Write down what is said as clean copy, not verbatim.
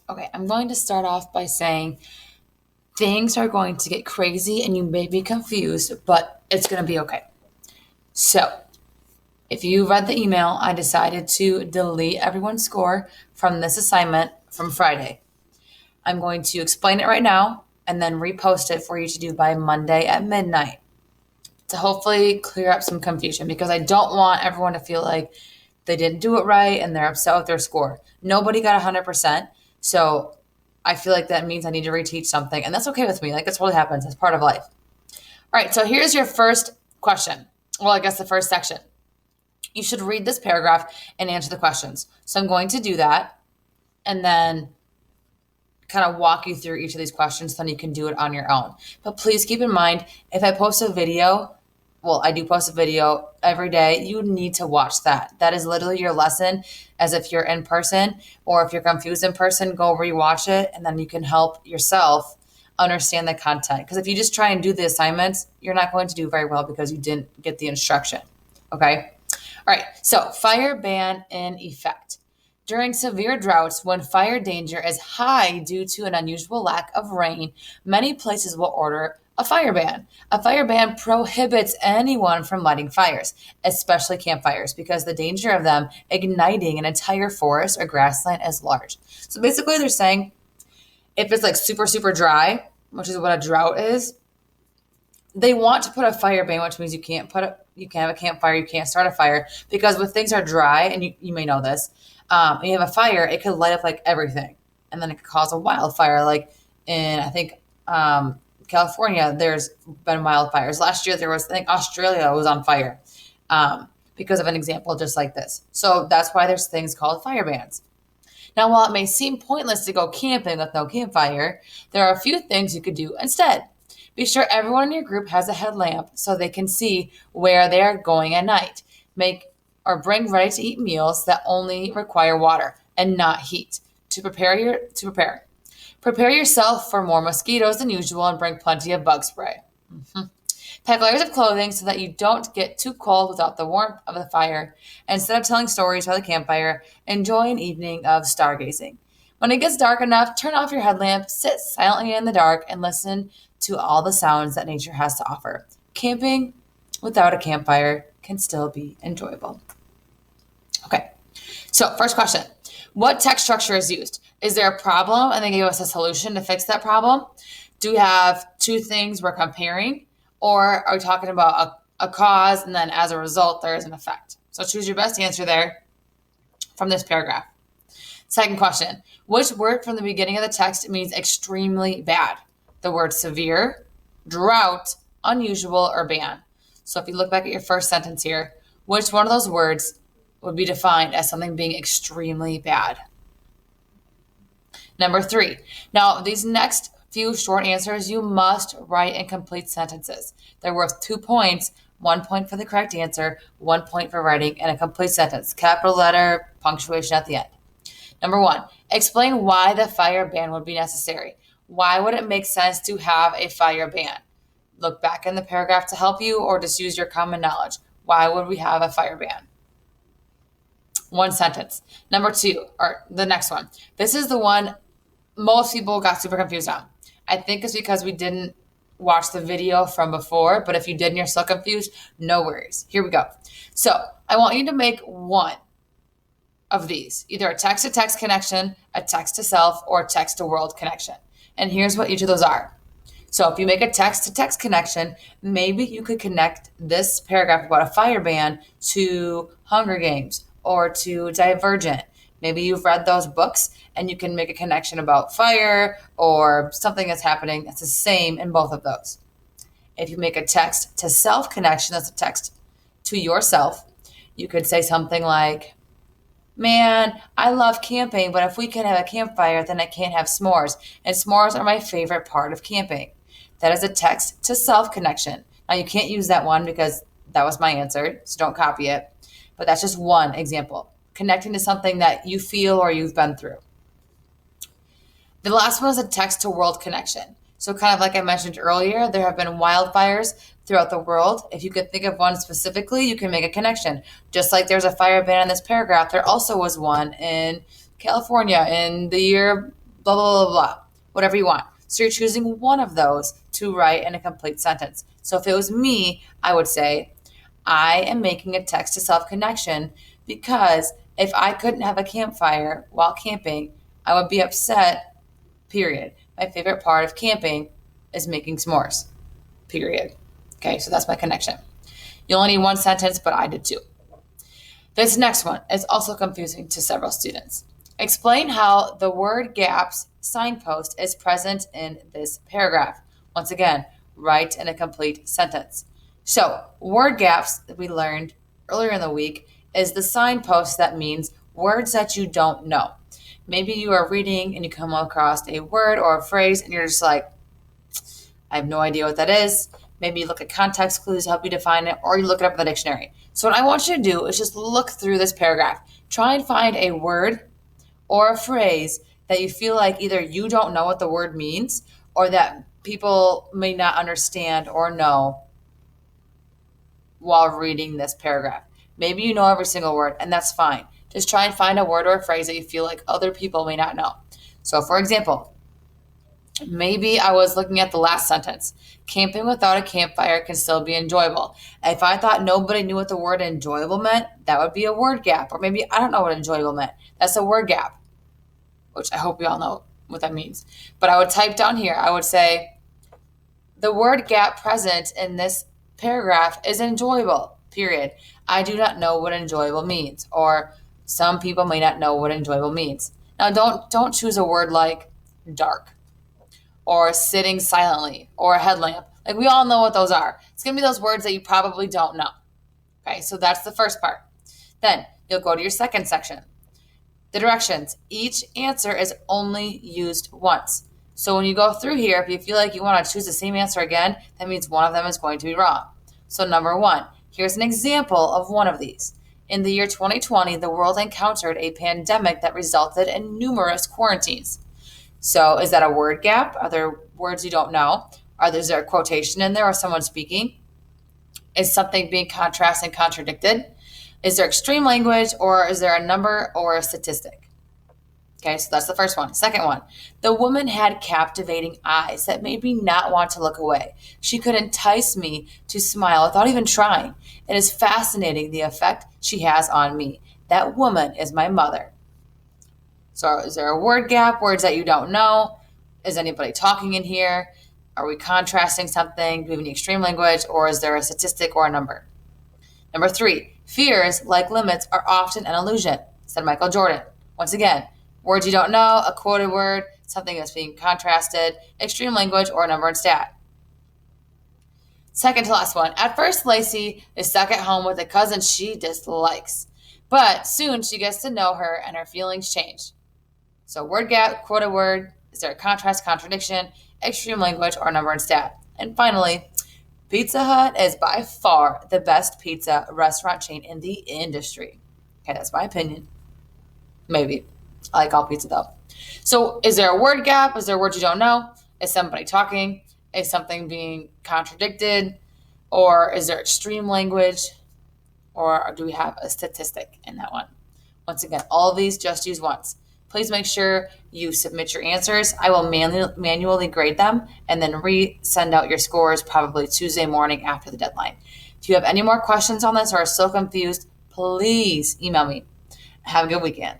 Okay, I'm going to start off by saying things are going to get crazy and you may be confused, but it's going to be okay. So, if you read the email, I decided to delete everyone's score from this assignment from Friday. I'm going to explain it right now and then repost it for you to do by Monday at midnight to hopefully clear up some confusion because I don't want everyone to feel like they didn't do it right and they're upset with their score. Nobody got 100%. So I feel like that means I need to reteach something. And that's okay with me. Like, it totally happens. It's part of life. All right. So here's your first question. Well, I guess the first section. You should read this paragraph and answer the questions. So I'm going to do that and then kind of walk you through each of these questions, then you can do it on your own. But please keep in mind, if I post a video, well, I do post a video every day, you need to watch that. That is literally your lesson as if you're in person, or if you're confused in person, go rewatch it and then you can help yourself understand the content. Because if you just try and do the assignments, you're not going to do very well because you didn't get the instruction. Okay? All right, so fire ban in effect. During severe droughts, when fire danger is high due to an unusual lack of rain, many places will order a fire ban. A fire ban prohibits anyone from lighting fires, especially campfires, because the danger of them igniting an entire forest or grassland is large. So basically, they're saying if it's like super, super dry, which is what a drought is, they want to put a fire ban, which means you can't have a campfire, you can't start a fire because when things are dry, and you may know this, and you have a fire, it could light up like everything, and then it could cause a wildfire. Like in I think California, there's been wildfires. Last year there was I think Australia was on fire because of an example just like this. So that's why there's things called fire bans. Now, while it may seem pointless to go camping with no campfire, there are a few things you could do instead. Be sure everyone in your group has a headlamp so they can see where they are going at night. Make or bring ready to eat meals that only require water and not heat. To prepare. Prepare yourself for more mosquitoes than usual and bring plenty of bug spray. Mhm. Pack layers of clothing so that you don't get too cold without the warmth of the fire. Instead of telling stories by the campfire, enjoy an evening of stargazing. When it gets dark enough, turn off your headlamp, sit silently in the dark, and listen to all the sounds that nature has to offer. Camping without a campfire can still be enjoyable. Okay, so first question. What text structure is used? Is there a problem and they gave us a solution to fix that problem? Do we have two things we're comparing? Or are we talking about a cause and then as a result there is an effect? So choose your best answer there from this paragraph. Second question. Which word from the beginning of the text means extremely bad? The word severe, drought, unusual, or ban. So if you look back at your first sentence here, which one of those words would be defined as something being extremely bad? Number 3. Now, these next few short answers you must write in complete sentences. They're worth 2 points, 1 point for the correct answer, 1 point for writing in a complete sentence. Capital letter, punctuation at the end. Number 1, explain why the fire ban would be necessary. Why would it make sense to have a fire ban? Look back in the paragraph to help you or just use your common knowledge. Why would we have a fire ban? One sentence. Number 2, or the next one. This is the one most people got super confused on. I think it's because we didn't watch the video from before, but if you did and you're still confused, no worries. Here we go. So I want you to make one of these, either a text-to-text connection, a text-to-self, or a text-to-world connection. And here's what each of those are. So if you make a text-to-text connection, maybe you could connect this paragraph about a fire ban to Hunger Games or to Divergent. Maybe you've read those books and you can make a connection about fire or something that's happening that's the same in both of those. If you make a text to self connection, that's a text to yourself, you could say something like, man, I love camping, but if we can have a campfire, then I can't have s'mores. And s'mores are my favorite part of camping. That is a text to self connection. Now, you can't use that one because that was my answer, so don't copy it. But that's just one example. Connecting to something that you feel or you've been through. The last one is a text to world connection. So kind of like I mentioned earlier, there have been wildfires throughout the world. If you could think of one specifically, you can make a connection. Just like there's a fire ban in this paragraph, there also was one in California in the year blah, blah, blah, blah, whatever you want. So you're choosing one of those to write in a complete sentence. So if it was me, I would say, I am making a text to self connection because if I couldn't have a campfire while camping, I would be upset, period. My favorite part of camping is making s'mores, period. Okay, so that's my connection. You only need one sentence, but I did two. This next one is also confusing to several students. Explain how the word gaps signpost is present in this paragraph. Once again, write in a complete sentence. So, word gaps that we learned earlier in the week is the signpost that means words that you don't know. Maybe you are reading and you come across a word or a phrase and you're just like, I have no idea what that is. Maybe you look at context clues to help you define it, or you look it up in the dictionary. So what I want you to do is just look through this paragraph. Try and find a word or a phrase that you feel like either you don't know what the word means or that people may not understand or know while reading this paragraph. Maybe you know every single word, and that's fine. Just try and find a word or a phrase that you feel like other people may not know. So, for example, maybe I was looking at the last sentence. Camping without a campfire can still be enjoyable. If I thought nobody knew what the word enjoyable meant, that would be a word gap. Or maybe I don't know what enjoyable meant. That's a word gap, which I hope we all know what that means. But I would type down here, I would say, the word gap present in this paragraph is enjoyable, period. I do not know what enjoyable means. Or some people may not know what enjoyable means. Now, don't choose a word like dark or sitting silently or a headlamp. Like, we all know what those are. It's going to be those words that you probably don't know. Okay, so that's the first part. Then you'll go to your second section. The directions. Each answer is only used once. So when you go through here, if you feel like you want to choose the same answer again, that means one of them is going to be wrong. So number one, here's an example of one of these. In the year 2020, the world encountered a pandemic that resulted in numerous quarantines. So is that a word gap? Are there words you don't know? Is there a quotation in there or someone speaking? Is something being contrasted and contradicted? Is there extreme language or is there a number or a statistic? Okay, so that's the first one. Second one, the woman had captivating eyes that made me not want to look away. She could entice me to smile without even trying. It is fascinating the effect she has on me. That woman is my mother. So is there a word gap, words that you don't know? Is anybody talking in here? Are we contrasting something? Do we have any extreme language? Or is there a statistic or a number? Number three, fears, like limits, are often an illusion, said Michael Jordan. Once again, words you don't know, a quoted word, something that's being contrasted, extreme language, or a number and stat. Second to last one. At first, Lacey is stuck at home with a cousin she dislikes. But soon she gets to know her and her feelings change. So word gap, quoted word, is there a contrast, contradiction, extreme language, or number and stat? And finally, Pizza Hut is by far the best pizza restaurant chain in the industry. Okay, that's my opinion. Maybe. I like all pizza though. So is there a word gap? Is there a word you don't know? Is somebody talking? Is something being contradicted? Or is there extreme language? Or do we have a statistic in that one? Once again, all of these just use once. Please make sure you submit your answers. I will manually grade them and then send out your scores probably Tuesday morning after the deadline. If you have any more questions on this or are still confused, please email me. Have a good weekend.